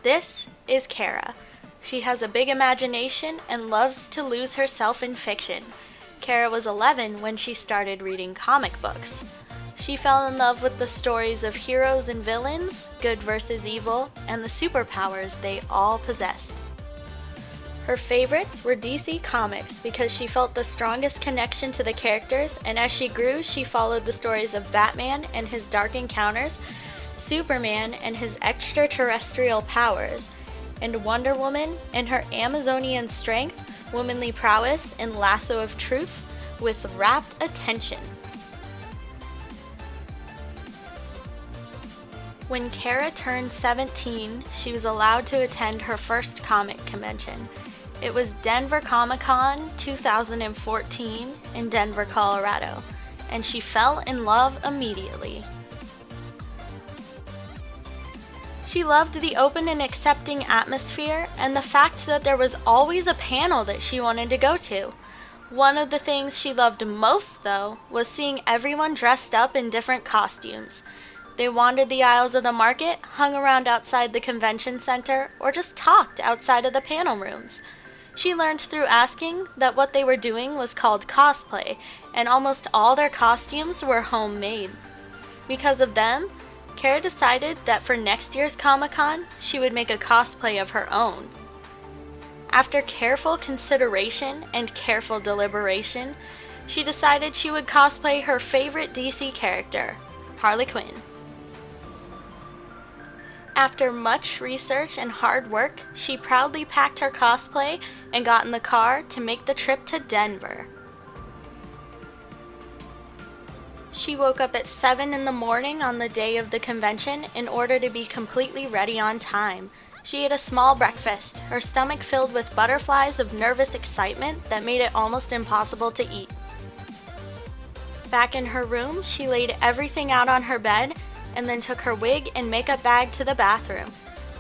This is Kara. She has a big imagination and loves to lose herself in fiction. Kara was 11 when she started reading comic books. She fell in love with the stories of heroes and villains, good versus evil, and the superpowers they all possessed. Her favorites were DC Comics because she felt the strongest connection to the characters, and as she grew, she followed the stories of Batman and his dark encounters, Superman and his extraterrestrial powers, and Wonder Woman and her Amazonian strength, womanly prowess, and lasso of truth with rapt attention. When Kara turned 17, she was allowed to attend her first comic convention. It was Denver Comic-Con 2014 in Denver, Colorado, and she fell in love immediately. She loved the open and accepting atmosphere and the fact that there was always a panel that she wanted to go to. One of the things she loved most, though, was seeing everyone dressed up in different costumes. They wandered the aisles of the market, hung around outside the convention center, or just talked outside of the panel rooms. She learned through asking that what they were doing was called cosplay, and almost all their costumes were homemade. Because of them, Kara decided that for next year's Comic-Con, she would make a cosplay of her own. After careful consideration and careful deliberation, she decided she would cosplay her favorite DC character, Harley Quinn. After much research and hard work, she proudly packed her cosplay and got in the car to make the trip to Denver. She woke up at 7 in the morning on the day of the convention in order to be completely ready on time. She ate a small breakfast, her stomach filled with butterflies of nervous excitement that made it almost impossible to eat. Back in her room, she laid everything out on her bed and then took her wig and makeup bag to the bathroom.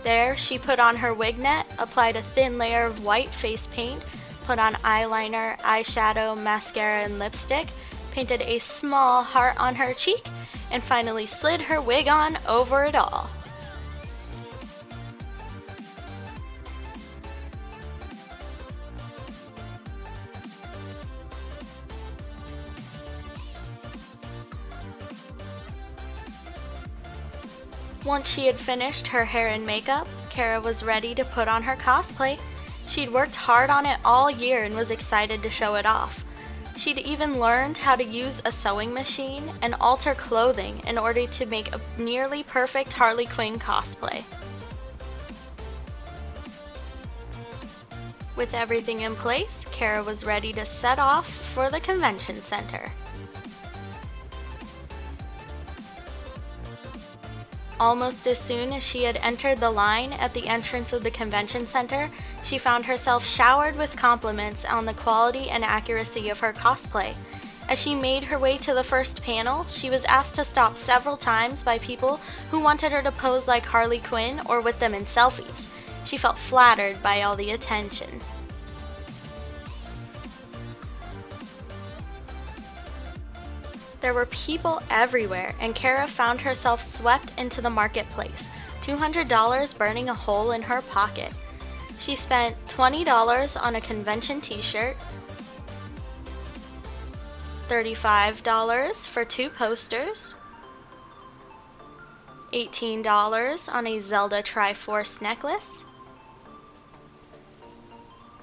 There, she put on her wig net, applied a thin layer of white face paint, put on eyeliner, eyeshadow, mascara, and lipstick, painted a small heart on her cheek, and finally slid her wig on over it all. Once she had finished her hair and makeup, Kara was ready to put on her cosplay. She'd worked hard on it all year and was excited to show it off. She'd even learned how to use a sewing machine and alter clothing in order to make a nearly perfect Harley Quinn cosplay. With everything in place, Kara was ready to set off for the convention center. Almost as soon as she had entered the line at the entrance of the convention center, she found herself showered with compliments on the quality and accuracy of her cosplay. As she made her way to the first panel, she was asked to stop several times by people who wanted her to pose like Harley Quinn or with them in selfies. She felt flattered by all the attention. There were people everywhere, and Kara found herself swept into the marketplace, $200 burning a hole in her pocket. She spent $20 on a convention t-shirt, $35 for 2 posters, $18 on a Zelda Triforce necklace.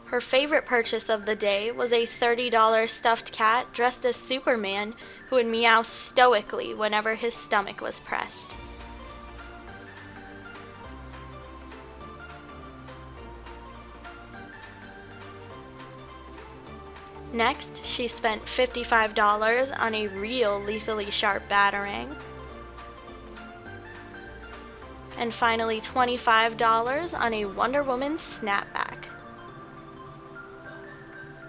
Her favorite purchase of the day was a $30 stuffed cat dressed as Superman who would meow stoically whenever his stomach was pressed. Next, she spent $55 on a real lethally sharp batarang. And finally $25 on a Wonder Woman snapback.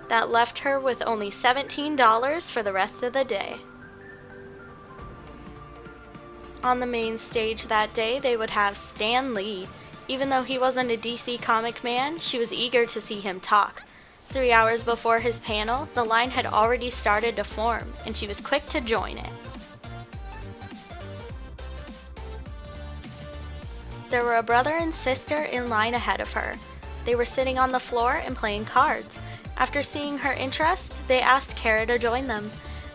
That left her with only $17 for the rest of the day. On the main stage that day, they would have Stan Lee. Even though he wasn't a DC comic man, she was eager to see him talk. 3 hours before his panel, the line had already started to form, and she was quick to join it. There were a brother and sister in line ahead of her. They were sitting on the floor and playing cards. After seeing her interest, they asked Kara to join them.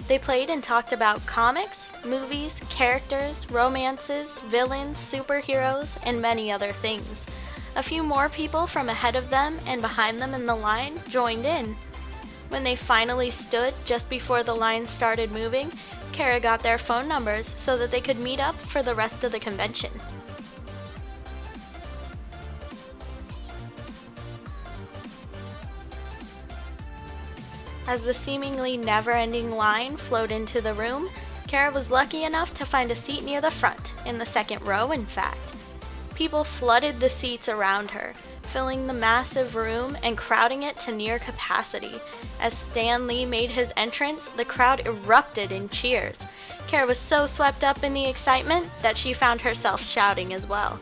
They played and talked about comics, movies, characters, romances, villains, superheroes, and many other things. A few more people from ahead of them and behind them in the line joined in. When they finally stood just before the line started moving, Kara got their phone numbers so that they could meet up for the rest of the convention. As the seemingly never-ending line flowed into the room, Kara was lucky enough to find a seat near the front, in the second row in fact. People flooded the seats around her, filling the massive room and crowding it to near capacity. As Stan Lee made his entrance, the crowd erupted in cheers. Kara was so swept up in the excitement that she found herself shouting as well.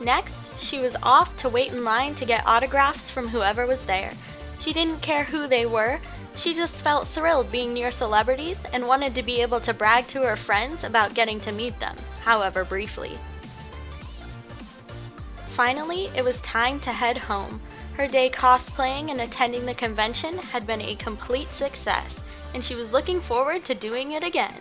Next, she was off to wait in line to get autographs from whoever was there. She didn't care who they were, she just felt thrilled being near celebrities and wanted to be able to brag to her friends about getting to meet them, however briefly. Finally, it was time to head home. Her day cosplaying and attending the convention had been a complete success, and she was looking forward to doing it again.